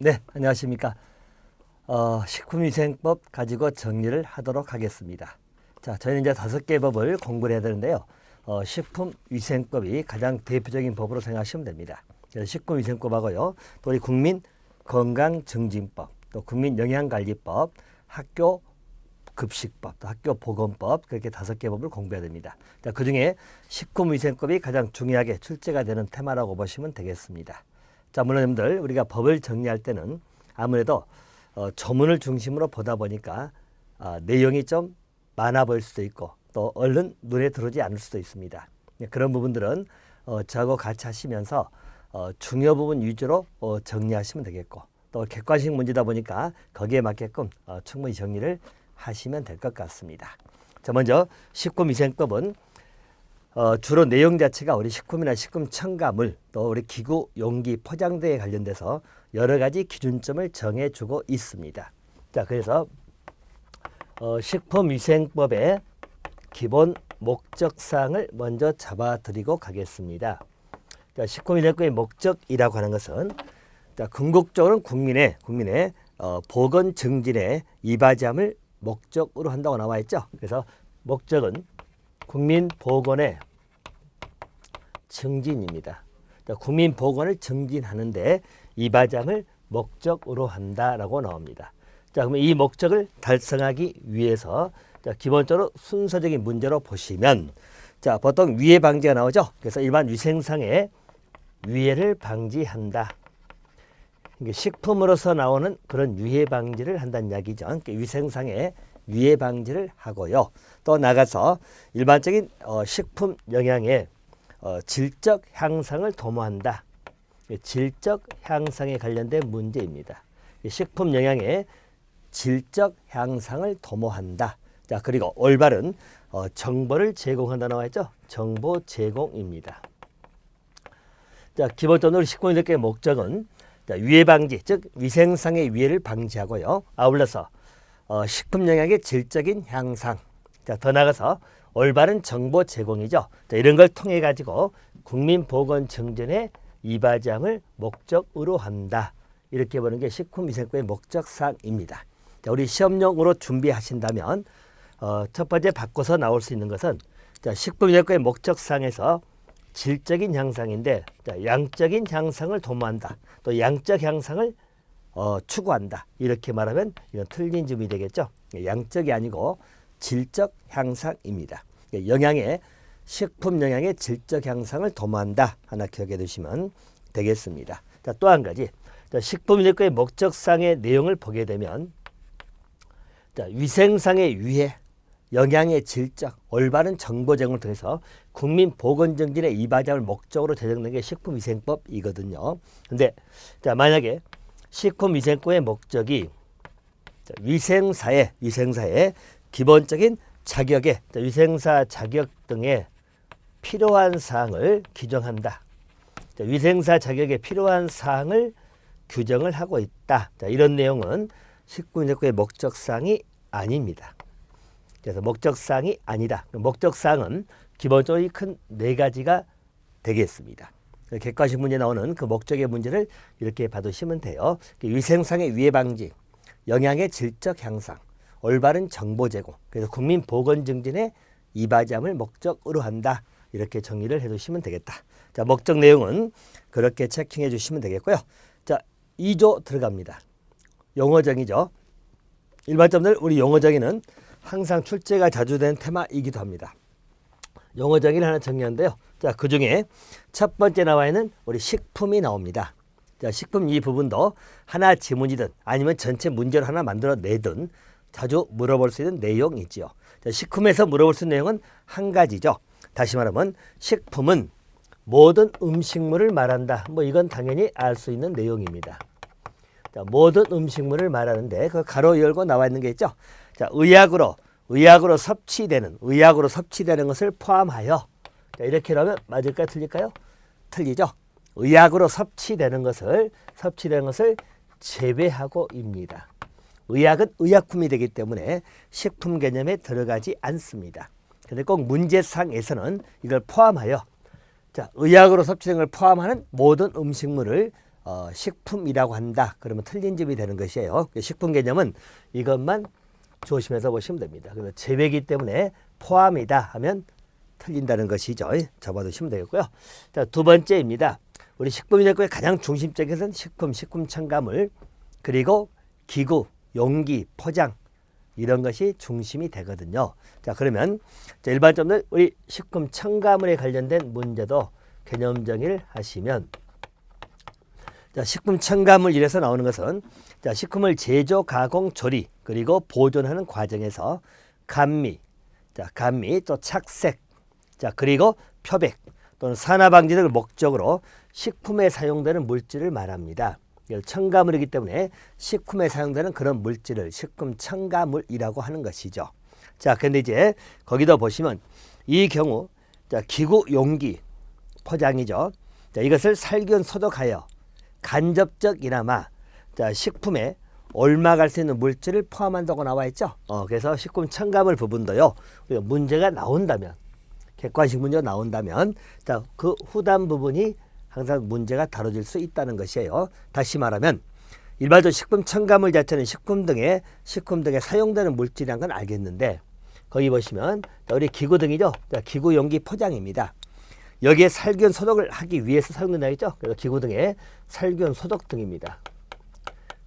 네, 안녕하십니까. 식품위생법 가지고 정리를 하도록 하겠습니다. 자, 저희는 이제 5개 법을 공부를 해야 되는데요. 식품위생법이 가장 대표적인 법으로 생각하시면 됩니다. 그래서 식품위생법하고요, 또 우리 국민건강증진법, 또 국민영양관리법, 학교급식법, 또 학교보건법, 그렇게 5개 법을 공부해야 됩니다. 자, 그중에 식품위생법이 가장 중요하게 출제가 되는 테마라고 보시면 되겠습니다. 자, 물론 여러분들 우리가 법을 정리할 때는 아무래도 조문을 중심으로 보다 보니까 내용이 좀 많아 보일 수도 있고 또 얼른 눈에 들어오지 않을 수도 있습니다. 그런 부분들은 저하고 같이 하시면서 중요 부분 위주로 정리하시면 되겠고, 또 객관식 문제다 보니까 거기에 맞게끔 충분히 정리를 하시면 될 것 같습니다. 자, 먼저 식품위생법은 주로 내용 자체가 우리 식품이나 식품 첨가물, 또 우리 기구, 용기, 포장대에 관련돼서 여러 가지 기준점을 정해주고 있습니다. 자, 그래서 식품위생법의 기본 목적사항을 먼저 잡아드리고 가겠습니다. 자, 식품위생법의 목적이라고 하는 것은, 자, 궁극적으로는 국민의 보건 증진에 이바지함을 목적으로 한다고 나와 있죠. 그래서 목적은 국민 보건의 증진입니다. 국민 보건을 증진하는데 이바지함을 목적으로 한다라고 나옵니다. 자, 그러면 이 목적을 달성하기 위해서, 자, 기본적으로 순서적인 문제로 보시면, 자, 보통 위해 방지가 나오죠. 그래서 일반 위생상의 위해를 방지한다. 이게 식품으로서 나오는 그런 위해 방지를 한다는 이야기죠. 그러니까 위생상의 위해 방지를 하고요. 또 나가서 일반적인 식품 영양의 질적 향상을 도모한다. 질적 향상에 관련된 문제입니다. 식품 영양의 질적 향상을 도모한다. 자, 그리고 올바른 정보를 제공한다 나와 있죠. 정보 제공입니다. 자, 기본적으로 식품위생법의 목적은, 자, 위해 방지, 즉 위생상의 위해를 방지하고요. 아울러서 식품 영양의 질적인 향상, 자, 더 나아가서 올바른 정보 제공이죠. 자, 이런 걸 통해 가지고 국민 보건 증진에 이바지함을 목적으로 한다. 이렇게 보는 게 식품위생법의 목적사항입니다. 자, 우리 시험용으로 준비하신다면 첫 번째 바꿔서 나올 수 있는 것은, 자, 식품위생법의 목적사항에서 질적인 향상인데, 자, 양적인 향상을 도모한다. 또 양적 향상을 추구한다. 이렇게 말하면 이건 틀린 점이 되겠죠. 양적이 아니고 질적 향상입니다. 식품 영양의 질적 향상을 도모한다. 하나 기억해 두시면 되겠습니다. 자, 또 한 가지. 자, 식품위생법의 목적상의 내용을 보게 되면, 자, 위생상의 위해, 영양의 질적, 올바른 정보 제공을 통해서 국민 보건 증진의 이바지함을 목적으로 제정된 게 식품위생법이거든요. 근데 자, 만약에 식품위생법의 목적이 위생사의 기본적인 자격에, 위생사 자격 등의 필요한 사항을 규정한다. 자, 위생사 자격에 필요한 사항을 규정을 하고 있다. 자, 이런 내용은 식품위생법의 목적사항이 아닙니다. 그래서 목적사항이 아니다. 목적사항은 기본적으로 큰 4가지가 되겠습니다. 객관식 문제 나오는 그 목적의 문제를 이렇게 받으시면 돼요. 위생상의 위해 방지, 영양의 질적 향상, 올바른 정보 제공, 그래서 국민 보건 증진에 이바지함을 목적으로 한다. 이렇게 정리를 해두시면 되겠다. 자, 목적 내용은 그렇게 체킹해 주시면 되겠고요. 자, 2조 들어갑니다. 용어정의죠. 일반점들 우리 용어정의는 항상 출제가 자주 된 테마이기도 합니다. 용어정의를 하나 정리하는데요. 자, 그 중에 첫 번째 나와 있는 우리 식품이 나옵니다. 자, 식품 이 부분도 하나 지문이든 아니면 전체 문제로 하나 만들어 내든 자주 물어볼 수 있는 내용이지요. 자, 식품에서 물어볼 수 있는 내용은 한 가지죠. 다시 말하면 식품은 모든 음식물을 말한다. 뭐 이건 당연히 알 수 있는 내용입니다. 자, 모든 음식물을 말하는데 그 가로 열고 나와 있는 게 있죠. 자, 의약으로 섭취되는 것을 포함하여, 자, 이렇게 하면 맞을까요? 틀릴까요? 틀리죠. 의약으로 섭취되는 것을 제외하고입니다. 의약은 의약품이 되기 때문에 식품 개념에 들어가지 않습니다. 근데 꼭 문제상에서는 이걸 포함하여, 자, 의약으로 섭취되는 걸 포함하는 모든 음식물을 식품이라고 한다. 그러면 틀린 점이 되는 것이에요. 식품 개념은 이것만 조심해서 보시면 됩니다. 그래서 제외이기 때문에 포함이다 하면 틀린다는 것이죠. 잡아두시면 되겠고요. 자, 두 번째입니다. 우리 식품이라고의 가장 중심적인 것은 식품, 식품 첨가물, 그리고 기구, 용기, 포장 이런 것이 중심이 되거든요. 자, 그러면 일반적으로 우리 식품 첨가물에 관련된 문제도 개념 정의를 하시면, 자, 식품 첨가물 이래서 나오는 것은, 자, 식품을 제조, 가공, 조리 그리고 보존하는 과정에서 감미, 자, 감미 또 착색, 자, 그리고 표백 또는 산화 방지 등을 목적으로 식품에 사용되는 물질을 말합니다. 첨가물이기 때문에 식품에 사용되는 그런 물질을 식품 첨가물이라고 하는 것이죠. 자, 근데 이제 거기다 보시면 이 경우, 자, 기구, 용기, 포장이죠. 자, 이것을 살균 소독하여 간접적이나마, 자, 식품에 옮아갈 수 있는 물질을 포함한다고 나와 있죠. 그래서 식품 첨가물 부분도요, 우리가 문제가 나온다면, 객관식 문제가 나온다면, 자, 그 후단 부분이 항상 문제가 다뤄질 수 있다는 것이에요. 다시 말하면 일반적으로 식품 첨가물 자체는 식품 등에 사용되는 물질이라는 건 알겠는데, 거기 보시면 우리 기구 등이죠. 자, 기구, 용기, 포장입니다. 여기에 살균 소독을 하기 위해서 사용된다 했죠. 그래서 기구 등에 살균 소독 등입니다.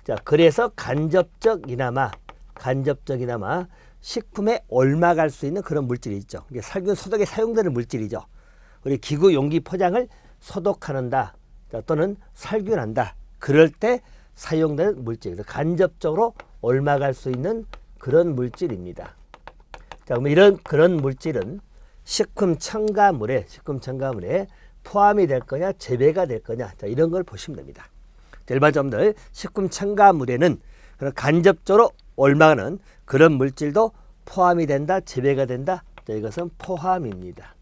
자, 그래서 간접적이나마 식품에 옮아갈 수 있는 그런 물질이 있죠. 이게 살균 소독에 사용되는 물질이죠. 우리 기구, 용기, 포장을 소독하는다, 또는 살균한다. 그럴 때 사용되는 물질, 간접적으로 옮아갈 수 있는 그런 물질입니다. 자, 그럼 그런 물질은 식품 첨가물에 포함이 될 거냐, 제외가 될 거냐, 자, 이런 걸 보시면 됩니다. 일반적으로 식품 첨가물에는 그런 간접적으로 옮아가는 그런 물질도 포함이 된다, 제외가 된다. 자, 이것은 포함입니다.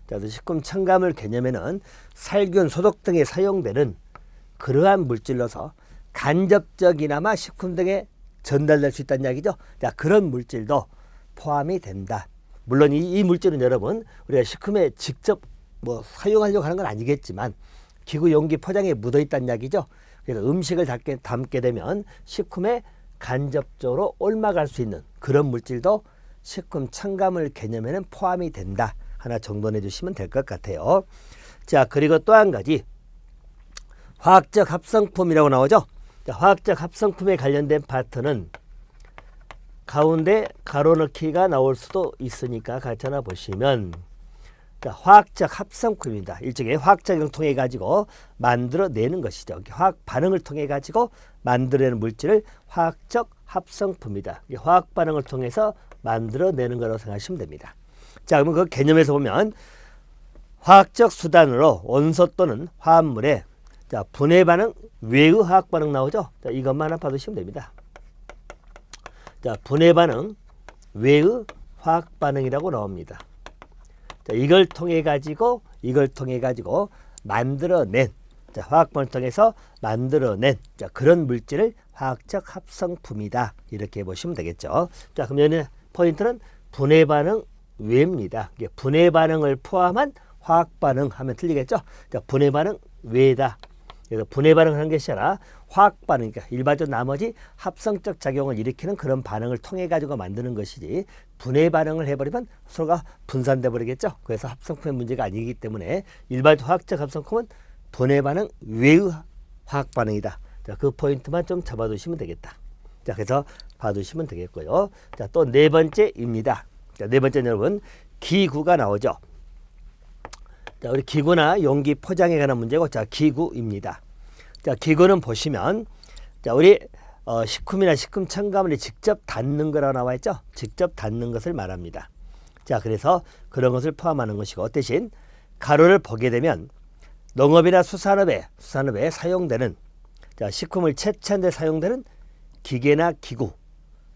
자, 식품 첨가물 개념에는 살균, 소독 등에 사용되는 그러한 물질로서 간접적이나마 식품 등에 전달될 수 있다는 이야기죠. 자, 그런 물질도 포함이 된다. 물론 이 물질은 여러분 우리가 식품에 직접 사용하려고 하는 건 아니겠지만 기구, 용기, 포장에 묻어 있다는 이야기죠. 그래서 음식을 담게 되면 식품에 간접적으로 옮아갈 수 있는 그런 물질도 식품 첨가물 개념에는 포함이 된다. 하나 정돈해 주시면 될 것 같아요. 자, 그리고 또 한 가지, 화학적 합성품이라고 나오죠. 자, 화학적 합성품에 관련된 파트는 가운데 가로 넣기가 나올 수도 있으니까 같이 하나 보시면, 자, 화학적 합성품입니다. 일종의 화학작용을 통해 가지고 만들어내는 것이죠. 화학 반응을 통해 가지고 만들어내는 물질을 화학적 합성품이다. 화학 반응을 통해서 만들어내는 거라고 생각하시면 됩니다. 자, 그러면 그 개념에서 보면 화학적 수단으로 원소 또는 화합물에, 자, 분해 반응 외의 화학 반응 나오죠. 자, 이것만 하나 받으시면 됩니다. 자, 분해 반응 외의 화학 반응이라고 나옵니다. 자, 이걸 통해 가지고 만들어낸, 자, 화학 반응을 통해서 만들어낸, 자, 그런 물질을 화학적 합성품이다. 이렇게 보시면 되겠죠. 자, 그럼 여기 포인트는 분해 반응 외입니다. 분해 반응을 포함한 화학 반응 하면 틀리겠죠. 자, 분해 반응 외다. 그래서 분해 반응하는 것이 아니라 화학 반응, 그러니까 일반적으로 나머지 합성적 작용을 일으키는 그런 반응을 통해 가지고 만드는 것이지, 분해 반응을 해버리면 서로가 분산돼 버리겠죠. 그래서 합성품의 문제가 아니기 때문에 일반적 화학적 합성품은 분해 반응 외의 화학 반응이다. 자, 그 포인트만 좀 잡아두시면 되겠다. 자, 그래서 봐두시면 되겠고요. 자, 또 네 번째입니다. 자, 네 번째는 여러분 기구가 나오죠. 자, 우리 기구나 용기, 포장에 관한 문제고, 자, 기구입니다. 자, 기구는 보시면, 자, 우리 식품이나 식품 첨가물이 직접 닿는 거라고 나와 있죠. 직접 닿는 것을 말합니다. 자, 그래서 그런 것을 포함하는 것이고, 대신 가로를 보게 되면 농업이나 수산업에 사용되는, 자, 식품을 채취하는 데 사용되는 기계나 기구,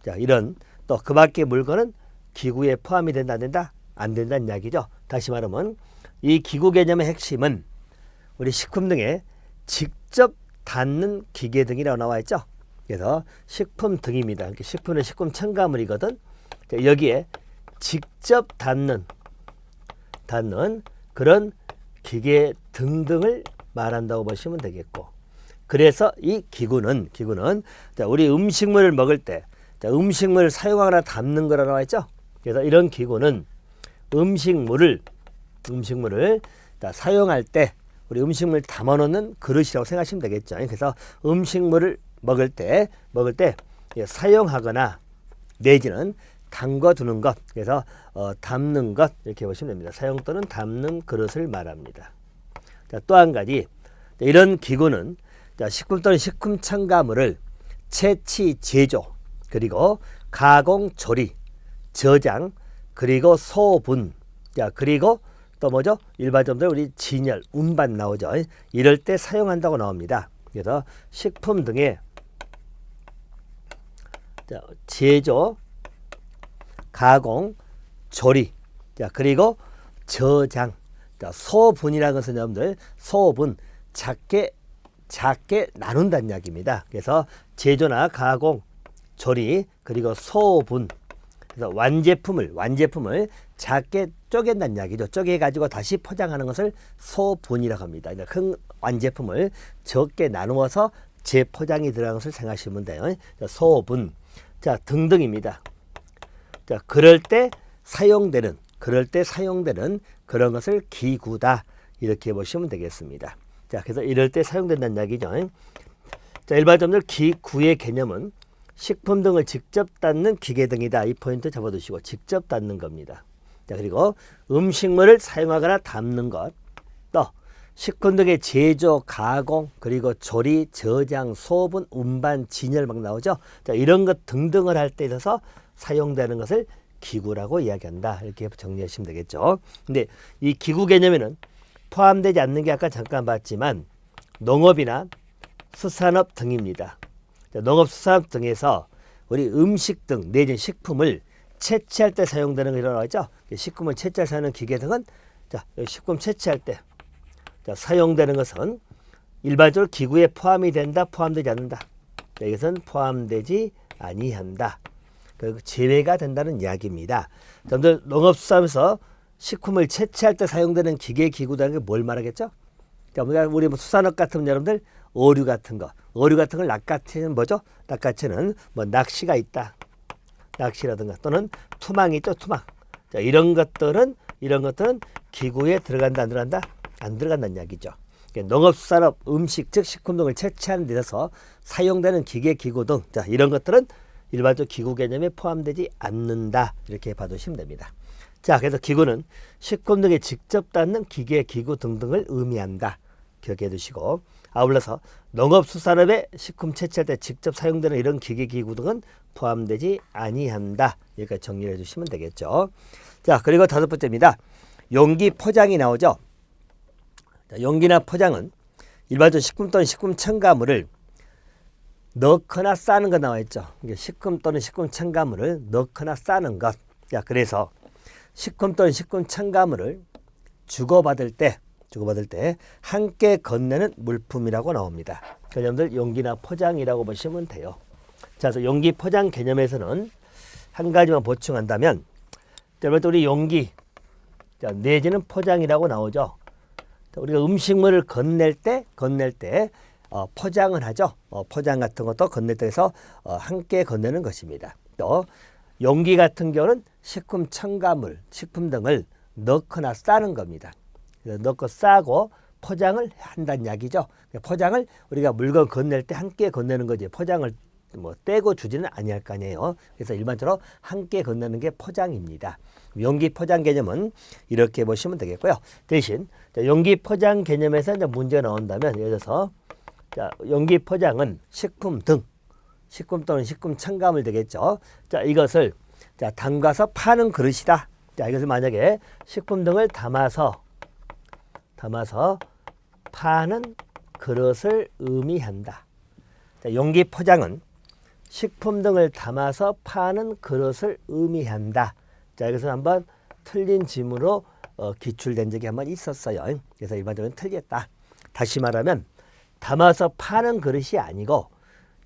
자, 이런 또 그 밖의 물건은 기구에 포함이 된다, 안 된다? 안 된다는 이야기죠. 다시 말하면 이 기구 개념의 핵심은 우리 식품 등에 직접 닿는 기계 등이라고 나와 있죠. 그래서 식품 등입니다. 식품은 식품 첨가물이거든. 여기에 직접 닿는 그런 기계 등등을 말한다고 보시면 되겠고, 그래서 이 기구는 자, 우리 음식물을 먹을 때 자, 음식물을 사용하거나 담는 거라고 나와 있죠. 그래서 이런 기구는 음식물을 자, 사용할 때 우리 음식물 담아놓는 그릇이라고 생각하시면 되겠죠. 그래서 음식물을 먹을 때 사용하거나 내지는 담궈두는 것, 그래서 담는 것 이렇게 보시면 됩니다. 사용 또는 담는 그릇을 말합니다. 자, 또 한 가지 이런 기구는 자, 식품 또는 식품 첨가물을 채취, 제조, 그리고 가공, 조리, 저장, 그리고 소분, 자, 그리고 또 뭐죠? 일반적으로 우리 진열, 운반 나오죠. 이럴 때 사용한다고 나옵니다. 그래서 식품 등의 자, 제조, 가공, 조리, 자, 그리고 저장. 자, 소분이라는 것은 여러분들 소분 작게 나눈다는 이야기입니다. 그래서 제조나 가공, 조리, 그리고 소분. 그래서 완제품을 작게 쪼갠다는 이야기죠. 쪼개 가지고 다시 포장하는 것을 소분이라고 합니다. 큰 완제품을 적게 나누어서 재포장이 들어간 것을 생각하시면 돼요. 소분, 자, 등등입니다. 자, 그럴 때 사용되는 그런 것을 기구다 이렇게 보시면 되겠습니다. 자, 그래서 이럴 때 사용된다는 이야기죠. 자, 일반적으로 기구의 개념은 식품 등을 직접 닫는 기계 등이다. 이 포인트 잡아두시고 직접 닫는 겁니다. 자, 그리고 음식물을 사용하거나 담는 것, 또 식품 등의 제조, 가공, 그리고 조리, 저장, 소분, 운반, 진열 막 나오죠. 자, 이런 것 등등을 할 때 있어서 사용되는 것을 기구라고 이야기한다. 이렇게 정리하시면 되겠죠. 근데 이 기구 개념에는 포함되지 않는 게 아까 잠깐 봤지만 농업이나 수산업 등입니다. 자, 농업, 수산업 등에서 우리 음식 등 내지는 식품을 채취할 때 사용되는 거 일어나죠. 식품을 채취할 때 사용하는 기계 등은 자, 식품 채취할 때 자, 사용되는 것은 일반적으로 기구에 포함이 된다, 포함되지 않는다. 자, 이것은 포함되지 아니한다. 그 제외가 된다는 이야기입니다. 여러분들 농업수산에서 식품을 채취할 때 사용되는 기계 기구라는 게 뭘 말하겠죠? 자, 우리 뭐 수산업 같은 여러분들 어류 같은 걸 낚아채는 뭐죠? 낚아채는 뭐 낚시가 있다. 낚시라든가 또는 투망이 있죠, 투망. 자, 이런 것들은 기구에 들어간다, 안 들어간다? 안 들어간다는 이야기죠. 농업수산업, 음식, 즉 식품 등을 채취하는 데 있어서 사용되는 기계, 기구 등, 자, 이런 것들은 일반적 기구 개념에 포함되지 않는다. 이렇게 봐두시면 됩니다. 자, 그래서 기구는 식품 등에 직접 닿는 기계, 기구 등등을 의미한다. 기억해 두시고, 아울러서 농업수산업의 식품 채취할 때 직접 사용되는 이런 기계, 기구 등은 포함되지 아니한다. 여기까지 정리를 해주시면 되겠죠. 자, 그리고 다섯 번째입니다. 용기 포장이 나오죠. 자, 용기나 포장은 일반적으로 식품 또는 식품 첨가물을 넣거나 싸는 거 나와 있죠. 식품 또는 식품 첨가물을 넣거나 싸는 것. 자, 그래서 식품 또는 식품 첨가물을 주고받을 때 함께 건네는 물품이라고 나옵니다. 여러분들 용기나 포장이라고 보시면 돼요. 자, 그래서 용기 포장 개념에서는 한 가지만 보충한다면, 여러분들 우리 용기 내지는 포장이라고 나오죠. 우리가 음식물을 건넬 때 포장을 하죠. 포장 같은 것도 건넬 때 해서 함께 건네는 것입니다. 또 용기 같은 경우는 식품 첨가물, 식품 등을 넣거나 싸는 겁니다. 넣고 싸고 포장을 한다는 이야기죠. 포장을 우리가 물건 건넬 때 함께 건네는 거지. 포장을 뭐 떼고 주지는 아니할 거 아니에요. 그래서 일반적으로 함께 건네는 게 포장입니다. 용기 포장 개념은 이렇게 보시면 되겠고요. 대신 용기 포장 개념에서 이제 문제가 나온다면, 예를 들어서 자, 용기 포장은 식품 또는 식품 첨가물 되겠죠. 자, 이것을 자, 담가서 파는 그릇이다. 자, 이것을 만약에 식품 등을 담아서 파는 그릇을 의미한다. 자, 용기 포장은 식품 등을 담아서 파는 그릇을 의미한다. 자, 이것은 한번 틀린 질문으로 기출된 적이 한번 있었어요. 그래서 일반적으로 틀렸다. 다시 말하면 담아서 파는 그릇이 아니고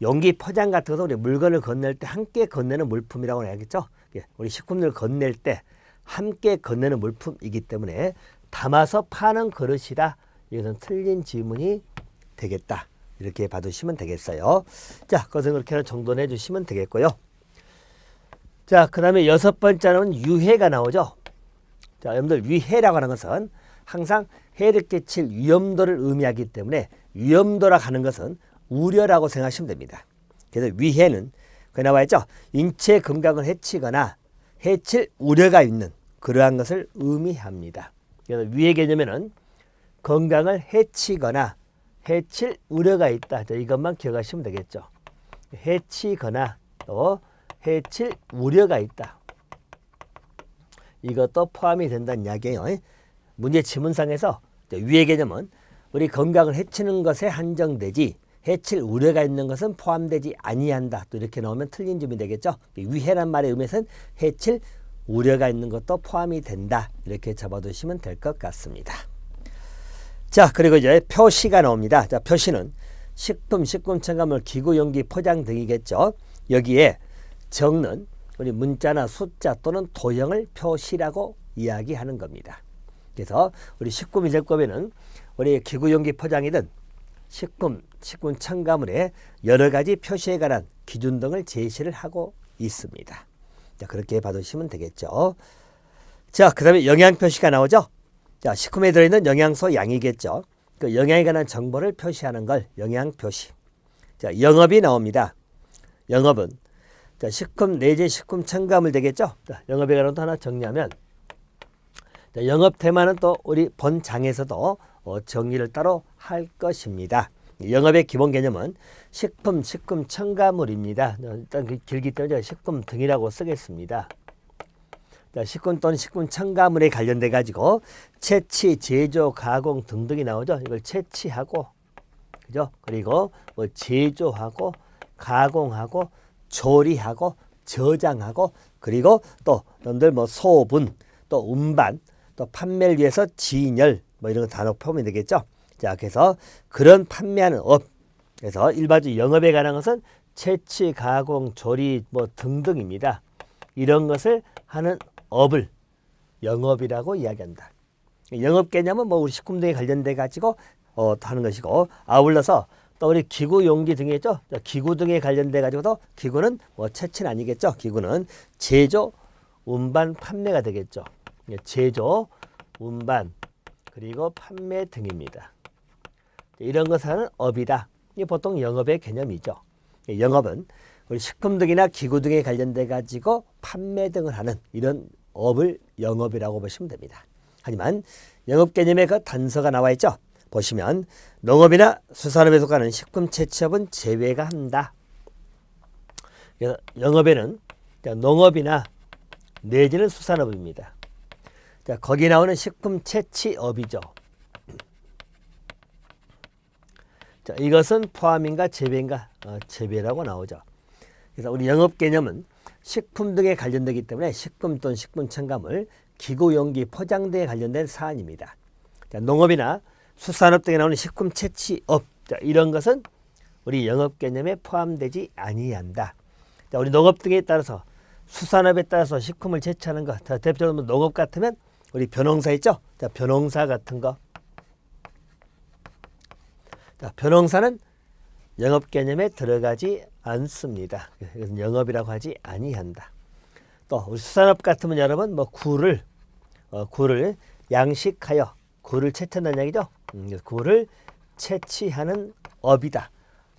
용기 포장 같은 것도 우리 물건을 건넬 때 함께 건네는 물품이라고 해야겠죠. 우리 식품을 건넬 때 함께 건네는 물품이기 때문에 담아서 파는 그릇이다. 이것은 틀린 질문이 되겠다. 이렇게 봐두시면 되겠어요. 자, 그것은 그렇게 정돈해 주시면 되겠고요. 자, 그 다음에 6번째는 유해가 나오죠. 자, 여러분들 위해라고 하는 것은 항상 해를 끼칠 위험도를 의미하기 때문에 위험도라 하는 것은 우려라고 생각하시면 됩니다. 그래서 위해는 그 나와 있죠. 인체 건강을 해치거나 해칠 우려가 있는 그러한 것을 의미합니다. 그래서 위해 개념에는 건강을 해치거나 해칠 우려가 있다. 이것만 기억하시면 되겠죠. 해치거나 또 해칠 우려가 있다. 이것도 포함이 된다는 이야기예요. 문제 지문상에서 위해 개념은 우리 건강을 해치는 것에 한정되지 해칠 우려가 있는 것은 포함되지 아니한다. 또 이렇게 나오면 틀린 점이 되겠죠. 위해란 말의 의미에서는 해칠 우려가 있는 것도 포함이 된다. 이렇게 잡아두시면 될 것 같습니다. 자, 그리고 이제 표시가 나옵니다. 자, 표시는 식품, 식품 첨가물, 기구, 용기, 포장 등이겠죠. 여기에 정는 우리 문자나 숫자 또는 도형을 표시라고 이야기하는 겁니다. 그래서 우리 식품위생법에는 우리 기구, 용기, 포장이든 식품, 식품 첨가물의 여러 가지 표시에 관한 기준 등을 제시를 하고 있습니다. 자, 그렇게 봐두시면 되겠죠. 자, 그 다음에 영양 표시가 나오죠. 자, 식품에 들어있는 영양소 양이겠죠. 그 영양에 관한 정보를 표시하는 걸 영양 표시. 자, 영업이 나옵니다. 영업은 자, 식품 내지 식품 첨가물 되겠죠. 자, 영업에 관한 또 하나 정리하면 자, 영업 테마는 또 우리 본장에서도 정리를 따로 할 것입니다. 영업의 기본 개념은 식품, 식품 첨가물입니다. 일단 길기 때문에 식품 등이라고 쓰겠습니다. 자, 식품 또는 식품 첨가물에 관련돼 가지고 채취, 제조, 가공 등등이 나오죠. 이걸 채취하고, 그죠? 그리고 뭐 제조하고, 가공하고, 조리하고, 저장하고, 그리고 또 여러분들 뭐 소분, 또 운반, 또 판매를 위해서 진열, 뭐 이런 거 단어 포함이 되겠죠. 자, 그래서 그런 판매하는 업, 그래서 일반적으로 영업에 관한 것은 채취, 가공, 조리 뭐 등등입니다. 이런 것을 하는 업을 영업이라고 이야기한다. 영업 개념은 뭐 우리 식품 등에 관련돼 가지고 하는 것이고, 아울러서 또 우리 기구, 용기 등이 있죠. 기구 등에 관련돼 가지고도 기구는 뭐 채취는 아니겠죠. 기구는 제조, 운반, 판매가 되겠죠. 제조, 운반, 그리고 판매 등입니다. 이런 것을 하는 업이다. 이게 보통 영업의 개념이죠. 영업은 우리 식품 등이나 기구 등에 관련돼 가지고 판매 등을 하는 이런 업을 영업이라고 보시면 됩니다. 하지만 영업 개념에 그 단서가 나와 있죠. 보시면 농업이나 수산업에 속하는 식품 채취업은 제외가 한다. 그래서 영업에는 농업이나 내지는 수산업입니다. 자, 거기 나오는 식품 채취업이죠. 자, 이것은 포함인가 제외인가? 제외라고 나오죠. 그래서 우리 영업 개념은 식품 등에 관련되기 때문에 식품 또는 식품 첨가물, 기구, 용기, 포장 등에 관련된 사안입니다. 자, 농업이나 수산업 등에 나오는 식품 채취업, 자, 이런 것은 우리 영업 개념에 포함되지 아니한다. 자, 우리 농업 등에 따라서 수산업에 따라서 식품을 채취하는 것, 자, 대표적으로 농업 같으면 우리 벼농사 있죠? 자, 벼농사 같은 거. 자, 벼농사는 영업 개념에 들어가지 않습니다. 이것은 영업이라고 하지 아니한다. 또 우리 수산업 같으면 여러분 뭐 굴을 양식하여 굴을 채취한다는 얘기죠. 굴을 채취하는 업이다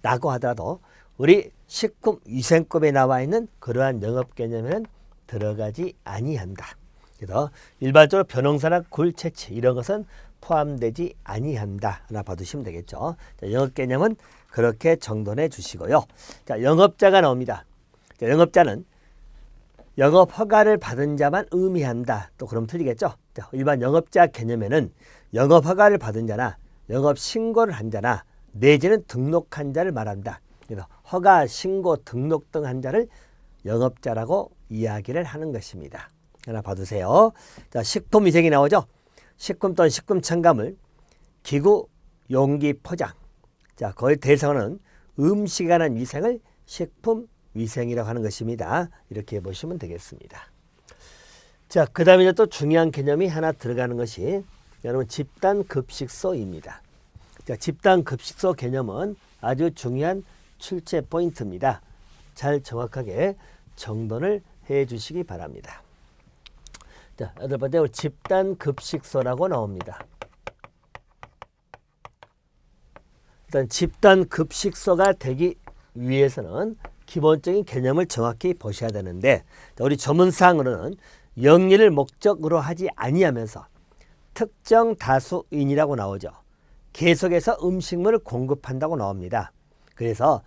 라고 하더라도 우리 식품위생법에 나와 있는 그러한 영업 개념에는 들어가지 아니한다. 그래서 일반적으로 벼농사나 굴 채취 이런 것은 포함되지 아니한다 하나 봐두시면 되겠죠. 자, 영업 개념은 그렇게 정돈해 주시고요. 자, 영업자가 나옵니다. 자, 영업자는 영업 허가를 받은 자만 의미한다. 또 그럼 틀리겠죠. 자, 일반 영업자 개념에는 영업 허가를 받은 자나 영업 신고를 한 자나 내지는 등록한 자를 말한다. 그래서 허가, 신고, 등록 등 한 자를 영업자라고 이야기를 하는 것입니다. 하나 봐두세요. 자, 식품위생이 나오죠. 식품 또는 식품 첨가물, 기구, 용기, 포장. 자, 거의 대상은 음식에 관한 위생을 식품위생이라고 하는 것입니다. 이렇게 보시면 되겠습니다. 자, 그 다음에 또 중요한 개념이 하나 들어가는 것이 여러분 집단급식소입니다. 자, 집단급식소 개념은 아주 중요한 출제 포인트입니다. 잘 정확하게 정돈을 해 주시기 바랍니다. 자, 여덟 번째 집단 급식소라고 나옵니다. 일단 집단 급식소가 되기 위해서는 기본적인 개념을 정확히 보셔야 되는데, 우리 전문상으로는 영리를 목적으로 하지 아니하면서 특정 다수인이라고 나오죠. 계속해서 음식물을 공급한다고 나옵니다. 그래서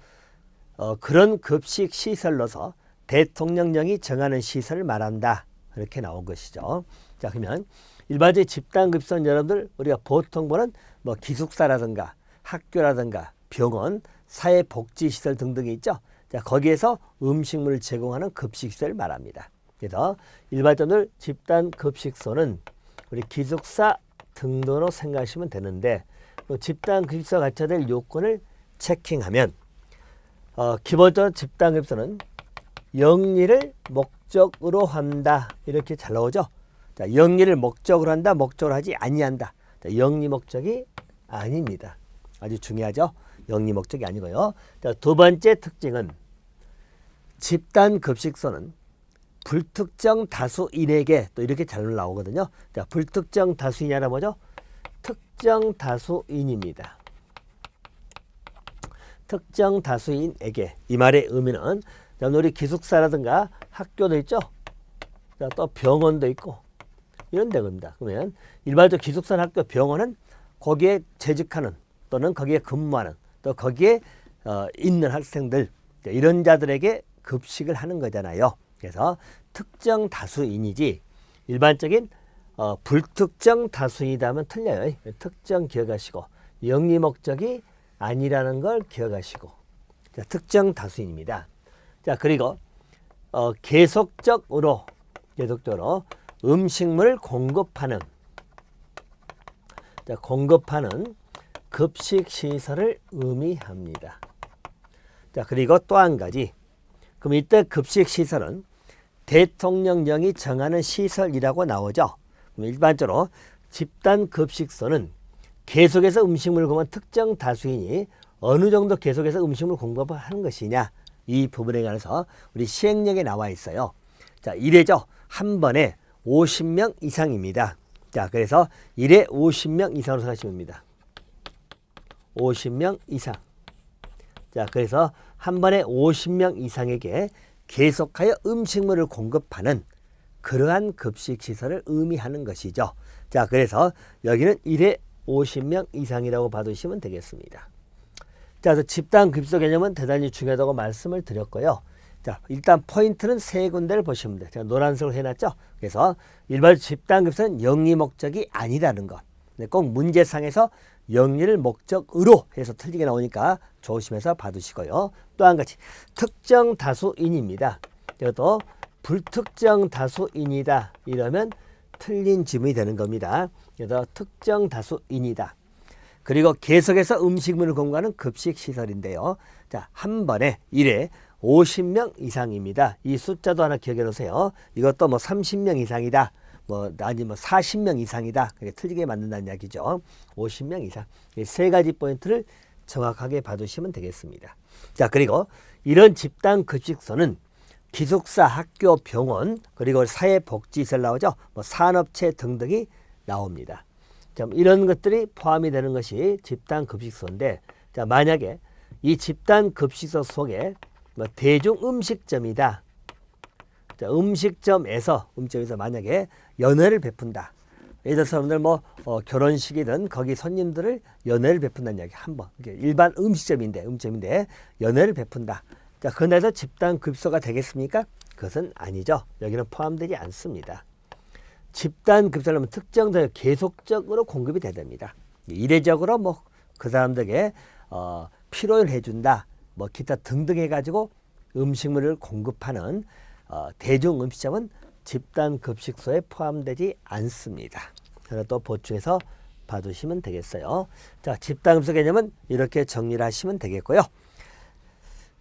그런 급식 시설로서 대통령령이 정하는 시설을 말한다, 이렇게 나온 것이죠. 자, 그러면 일반적인 집단 급식소는 여러분들 우리가 보통 보는 뭐 기숙사라든가 학교라든가 병원, 사회복지시설 등등이 있죠. 자, 거기에서 음식물을 제공하는 급식시설을 말합니다. 그래서 일반적으로 집단 급식소는 우리 기숙사 등등으로 생각하시면 되는데, 집단 급식소가 갖춰야 될 요건을 체킹하면 기본적으로 집단 급식소는 영리를 목적으로 한다, 이렇게 잘 나오죠. 자, 영리를 목적으로 한다, 목적으로 하지 아니한다. 자, 영리 목적이 아닙니다. 아주 중요하죠. 영리 목적이 아니고요. 자, 두 번째 특징은 집단 급식소는 불특정 다수인에게, 또 이렇게 잘 나오거든요. 자, 불특정 다수인이라 뭐죠? 특정 다수인입니다. 특정 다수인에게. 이 말의 의미는 우리 기숙사라든가 학교도 있죠. 자, 또 병원도 있고 이런 데입니다. 그러면 일반적으로 기숙사, 학교, 병원은 거기에 재직하는 또는 거기에 근무하는 또 거기에 있는 학생들, 이런 자들에게 급식을 하는 거잖아요. 그래서 특정 다수인이지 일반적인 불특정 다수인이다 하면 틀려요. 특정 기억하시고 영리 목적이 아니라는 걸 기억하시고. 자, 특정 다수인입니다. 자, 그리고 계속적으로 음식물을 공급하는 급식 시설을 의미합니다. 자, 그리고 또 한 가지. 그럼 이때 급식 시설은 대통령령이 정하는 시설이라고 나오죠. 그럼 일반적으로 집단 급식소는 계속해서 음식물을 공급하는 특정 다수인이 어느 정도 계속해서 음식물 공급을 하는 것이냐, 이 부분에 관해서 우리 시행령에 나와 있어요. 자, 이래죠. 한 번에 50명 이상입니다. 자, 그래서 1회 50명 이상으로 생각하시면 됩니다. 50명 이상. 자, 그래서 한 번에 50명 이상에게 계속하여 음식물을 공급하는 그러한 급식시설을 의미하는 것이죠. 자, 그래서 여기는 1회 50명 이상이라고 봐두시면 되겠습니다. 자, 그래서 집단 급식소 개념은 대단히 중요하다고 말씀을 드렸고요. 자, 일단 포인트는 세 군데를 보시면 돼요. 제가 노란색으로 해놨죠. 그래서 일반 집단 급식소는 영리 목적이 아니라는 것. 꼭 문제상에서 영리를 목적으로 해서 틀리게 나오니까 조심해서 봐두시고요. 또 한 가지, 특정 다수인입니다. 이것도 불특정 다수인이다, 이러면 틀린 지문이 되는 겁니다. 그래서 특정 다수인이다. 그리고 계속해서 음식물을 공급하는 급식시설인데요. 자, 한 번에 1회 50명 이상입니다. 이 숫자도 하나 기억해 놓으세요. 이것도 뭐 30명 이상이다, 아니면 40명 이상이다, 그게 틀리게 만든다는 이야기죠. 50명 이상. 이 세 가지 포인트를 정확하게 봐두시면 되겠습니다. 자, 그리고 이런 집단 급식소는 기숙사, 학교, 병원, 그리고 사회복지시설 나오죠. 산업체 등등이 나옵니다. 자, 이런 것들이 포함이 되는 것이 집단 급식소인데, 자, 만약에 이 집단 급식소 속에 대중 음식점이다. 자, 음식점에서 만약에 연회를 베푼다. 예를 들어서 여러분들 결혼식이든 거기 손님들을 연회를 베푼다는 이야기. 한번 일반 음식점인데 연회를 베푼다. 자, 그날에서 집단 급식소가 되겠습니까? 그것은 아니죠. 여기는 포함되지 않습니다. 집단 급식소는 특정된 계속적으로 공급이 돼야 됩니다. 이례적으로 그 사람들에게 필요를 해준다, 기타 등등 해가지고 음식물을 공급하는 대중 음식점은 집단 급식소에 포함되지 않습니다. 하나 또 보충해서 봐두시면 되겠어요. 자, 집단 급식소 개념은 이렇게 정리를 하시면 되겠고요.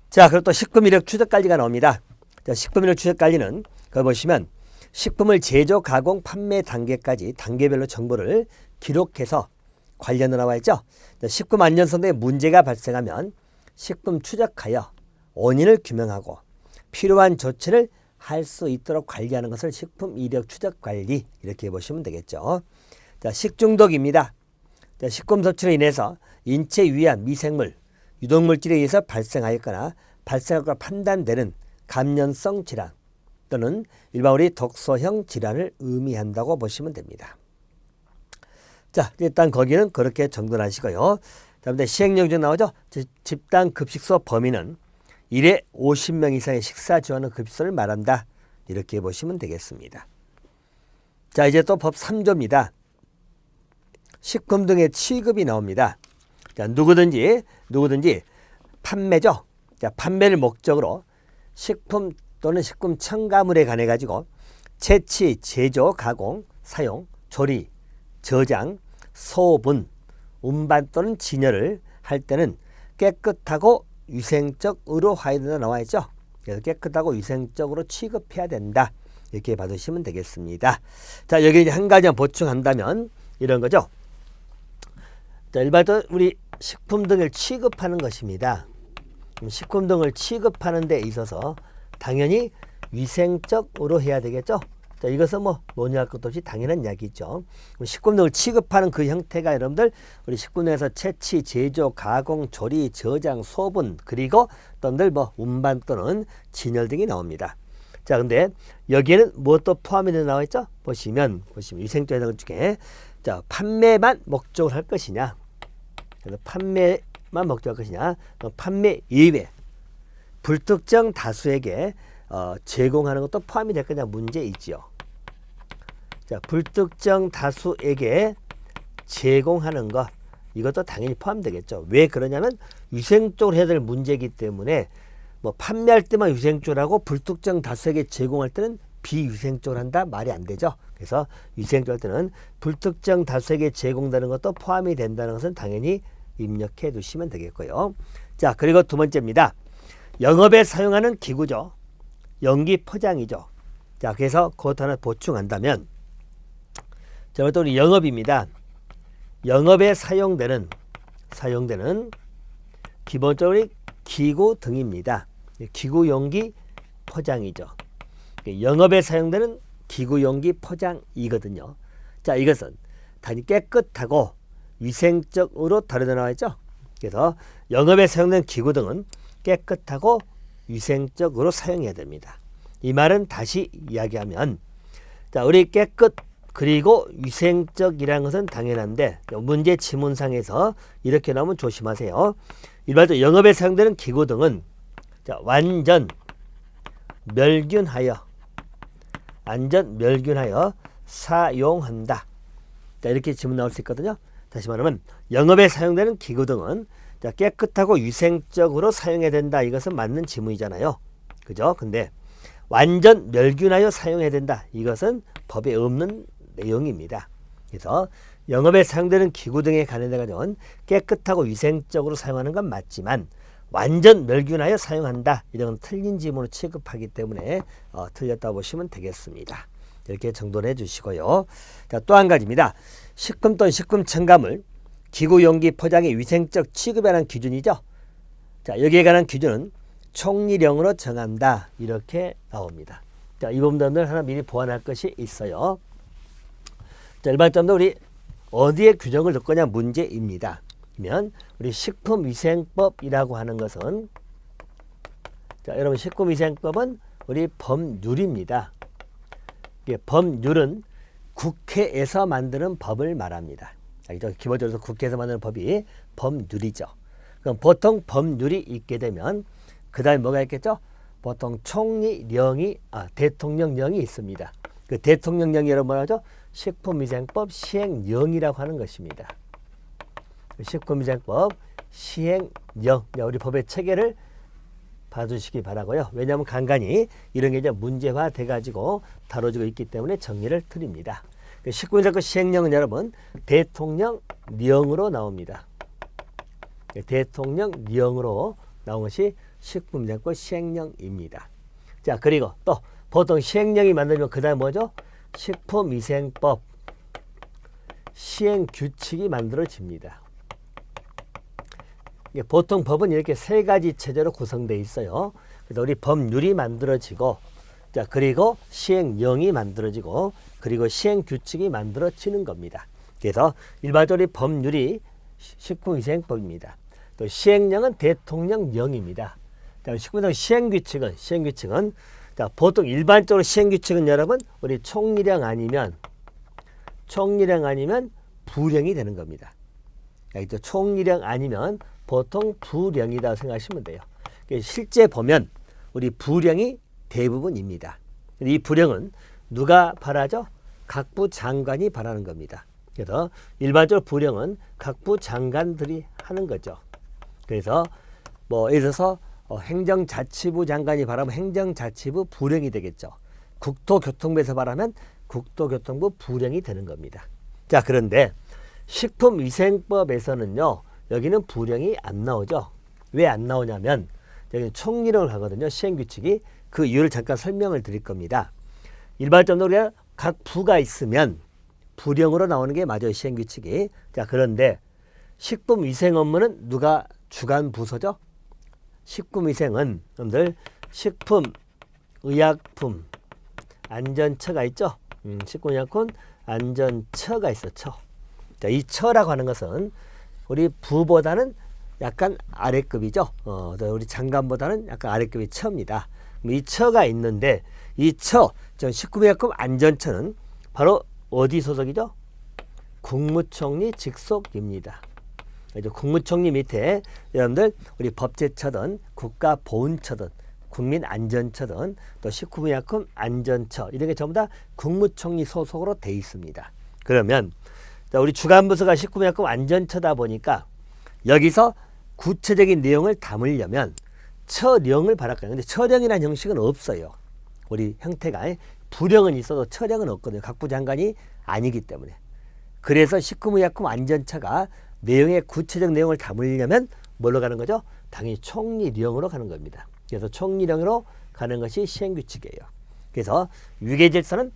자, 그리고 또 식품 이력 추적 관리가 나옵니다. 자, 식품 이력 추적 관리는 거기 보시면 식품을 제조, 가공, 판매 단계까지 단계별로 정보를 기록해서 관련을 나와 있죠. 자, 식품 안전성에 문제가 발생하면 식품 추적하여 원인을 규명하고 필요한 조치를 할 수 있도록 관리하는 것을 식품 이력 추적 관리 이렇게 보시면 되겠죠. 자, 식중독입니다. 자, 식품 섭취로 인해서 인체 위한 미생물, 유독물질에 의해서 발생하였거나 발생할까 판단되는 감염성 질환 또는 일반우리 독소형 질환을 의미한다고 보시면 됩니다. 자, 일단 거기는 그렇게 정돈하시고요. 다음에 시행령 중 나오죠. 집단 급식소 범위는 1회 50명 이상의 식사 지원하는 급식소를 말한다. 이렇게 보시면 되겠습니다. 자, 이제 또 법 3조입니다. 식품 등의 취급이 나옵니다. 자, 누구든지 판매죠. 자, 판매를 목적으로 식품 또는 식품 첨가물에 관해 가지고 채취, 제조, 가공, 사용, 조리, 저장, 소분, 운반 또는 진열을 할 때는 깨끗하고 위생적으로 해야 된다 나와 있죠. 그래서 깨끗하고 위생적으로 취급해야 된다. 이렇게 받으시면 되겠습니다. 자, 여기 한 가지만 보충한다면 이런 거죠. 자, 일반적으로 우리 식품 등을 취급하는 것입니다. 식품 등을 취급하는 데 있어서 당연히 위생적으로 해야 되겠죠. 자, 이것은 뭐 논의할 것도 없이 당연한 이야기죠. 식품 등을 취급하는 그 형태가 여러분들 우리 식품 등에서 채취, 제조, 가공, 조리, 저장, 소분 그리고 또는 뭐 운반 또는 진열 등이 나옵니다. 자, 근데 여기에는 무엇도 포함이 되어 나와 있죠? 보시면 위생적인 것 중에 자, 판매만 목적으로 할 것이냐? 그래서 판매만 목적으로 할 것이냐? 판매 이외 불특정 다수에게 제공하는 것도 포함이 될 거냐 문제 있지요. 자, 불특정 다수에게 제공하는 것 이것도 당연히 포함되겠죠. 왜 그러냐면 위생적으로 해야 될 문제이기 때문에 뭐 판매할 때만 위생적으로 불특정 다수에게 제공할 때는 비위생적으로 한다 말이 안 되죠. 그래서 위생적으로 할 때는 불특정 다수에게 제공되는 것도 포함이 된다는 것은 당연히 입력해 두시면 되겠고요. 자, 그리고 두 번째입니다. 영업에 사용하는 기구죠. 용기 포장이죠. 자, 그래서 그것 하나 보충한다면 자, 또 우리 영업입니다. 영업에 사용되는 기본적으로 기구 등입니다. 기구 용기 포장이죠. 영업에 사용되는 기구 용기 포장이거든요. 자, 이것은 단지 깨끗하고 위생적으로 다르다 나와 있죠. 그래서 영업에 사용되는 기구 등은 깨끗하고 위생적으로 사용해야 됩니다. 이 말은 다시 이야기하면 자, 우리 깨끗 그리고 위생적이라는 것은 당연한데 문제 지문상에서 이렇게 나오면 조심하세요. 일반적으로 영업에 사용되는 기구 등은 자, 완전 멸균하여 사용한다. 자, 이렇게 지문 나올 수 있거든요. 다시 말하면 영업에 사용되는 기구 등은 자, 깨끗하고 위생적으로 사용해야 된다. 이것은 맞는 지문이잖아요. 그죠? 근데 완전 멸균하여 사용해야 된다. 이것은 법에 없는 내용입니다. 그래서 영업에 사용되는 기구 등에 관련해 가지고는 깨끗하고 위생적으로 사용하는 건 맞지만 완전 멸균하여 사용한다. 이런 틀린 지문으로 취급하기 때문에 틀렸다고 보시면 되겠습니다. 이렇게 정돈해 주시고요. 자, 또 한 가지입니다. 식품 또는 식품 첨가물 기구 용기 포장의 위생적 취급에 관한 기준이죠. 자, 여기에 관한 기준은 총리령으로 정한다. 이렇게 나옵니다. 자, 이 부분들 하나 미리 보완할 것이 있어요. 자, 일반적으로 우리 어디에 규정을 넣을 거냐 문제입니다. 그러면 우리 식품위생법이라고 하는 것은 자, 여러분 식품위생법은 우리 법률입니다. 법률은 국회에서 만드는 법을 말합니다. 기본적으로 국회에서 만드는 법이 법률이죠. 그럼 보통 법률이 있게 되면 그 다음에 뭐가 있겠죠? 보통 총리령이 대통령령이 있습니다. 그 대통령령이 여러분 뭐라죠? 식품위생법 시행령이라고 하는 것입니다. 식품위생법 시행령 우리 법의 체계를 봐주시기 바라고요. 왜냐하면 간간히 이런 게 이제 문제화 돼가지고 다뤄지고 있기 때문에 정리를 드립니다. 식품위생법 시행령은 여러분 대통령령으로 나옵니다. 대통령령으로 나온 것이 식품위생법 시행령입니다. 자, 그리고 또 보통 시행령이 만들면 그 다음에 뭐죠? 식품위생법 시행규칙이 만들어집니다. 보통 법은 이렇게 세 가지 체제로 구성되어 있어요. 그래서 우리 법률이 만들어지고, 자, 그리고 시행령이 만들어지고, 그리고 시행규칙이 만들어지는 겁니다. 그래서 일반적으로 법률이 식품위생법입니다. 또 시행령은 대통령령입니다. 식품위생 시행규칙은 자, 보통 일반적으로 시행규칙은 여러분 우리 총리령 아니면 부령이 되는 겁니다. 알겠죠? 총리령 아니면 보통 부령이다 생각하시면 돼요. 실제 보면 우리 부령이 대부분입니다. 이 부령은 누가 발하죠? 각부 장관이 발하는 겁니다. 그래서 일반적으로 부령은 각부 장관들이 하는 거죠. 그래서 뭐 예를 들어서 행정자치부 장관이 발하면 행정자치부 부령이 되겠죠. 국토교통부에서 발하면 국토교통부 부령이 되는 겁니다. 자, 그런데 식품위생법에서는요, 여기는 부령이 안 나오죠. 왜 안 나오냐면 여기는 총리령을 하거든요. 시행규칙이. 그 이유를 잠깐 설명을 드릴 겁니다. 일반적으로 우리가 각 부가 있으면 부령으로 나오는 게 맞아요. 시행규칙이. 자, 그런데 식품위생 업무는 누가 주관 부서죠? 식품위생은 여러분들 식품의약품 안전처가 있죠. 식품의약품 안전처가 있어. 처. 자, 이 처라고 하는 것은 우리 부보다는 약간 아래급이죠. 우리 장관보다는 약간 아래급이 처입니다. 이 처가 있는데 이 처, 식품의약품 안전처는 바로 어디 소속이죠? 국무총리 직속입니다. 국무총리 밑에 여러분들 우리 법제처든 국가보훈처든 국민안전처든 또 식품의약품 안전처 이런 게 전부 다 국무총리 소속으로 돼 있습니다. 그러면 우리 주관부서가 식품의약품 안전처다 보니까 여기서 구체적인 내용을 담으려면 처령을 발할까요? 근데 처령이라는 형식은 없어요. 우리 형태가 부령은 있어도 처령은 없거든요. 각부 장관이 아니기 때문에. 그래서 식품의약품 안전처가 내용의 구체적 내용을 담으려면 뭘로 가는 거죠? 당연히 총리령으로 가는 겁니다. 그래서 총리령으로 가는 것이 시행규칙이에요. 그래서 위계질서는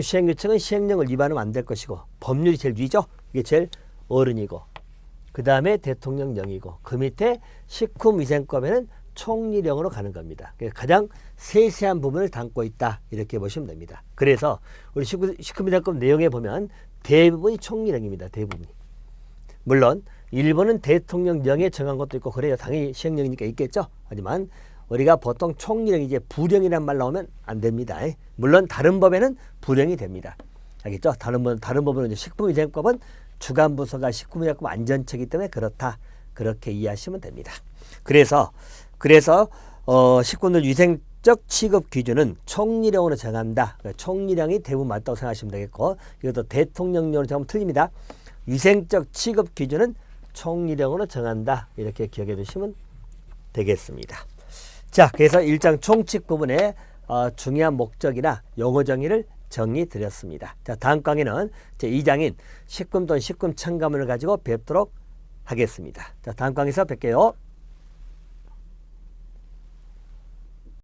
시행규칙은 시행령을 위반하면 안 될 것이고 법률이 제일 위죠. 이게 제일 어른이고 그 다음에 대통령령이고 그 밑에 식품위생법에는 총리령으로 가는 겁니다. 가장 세세한 부분을 담고 있다 이렇게 보시면 됩니다. 그래서 우리 식품위생법 내용에 보면 대부분이 총리령입니다. 대부분이. 물론 일본은 대통령령에 정한 것도 있고 그래요. 당연히 시행령이니까 있겠죠. 하지만 우리가 보통 총리령 이제 부령이란 말 나오면 안 됩니다. 물론 다른 법에는 부령이 됩니다. 알겠죠? 다른 법은 이제 식품위생법은 주관부서가 식품의약품 안전처이기 때문에 그렇다. 그렇게 이해하시면 됩니다. 그래서 식품들 위생적 취급 기준은 총리령으로 정한다. 총리령이 대부분 맞다고 생각하시면 되겠고 이것도 대통령령으로 정하면 틀립니다. 위생적 취급 기준은 총리령으로 정한다. 이렇게 기억해 두시면 되겠습니다. 자, 그래서 1장 총칙 부분에 중요한 목적이나 용어 정의를 정의 드렸습니다. 자, 다음 강의는 제 2장인 식품 또는 식품 첨가물을 가지고 뵙도록 하겠습니다. 자, 다음 강의에서 뵐게요.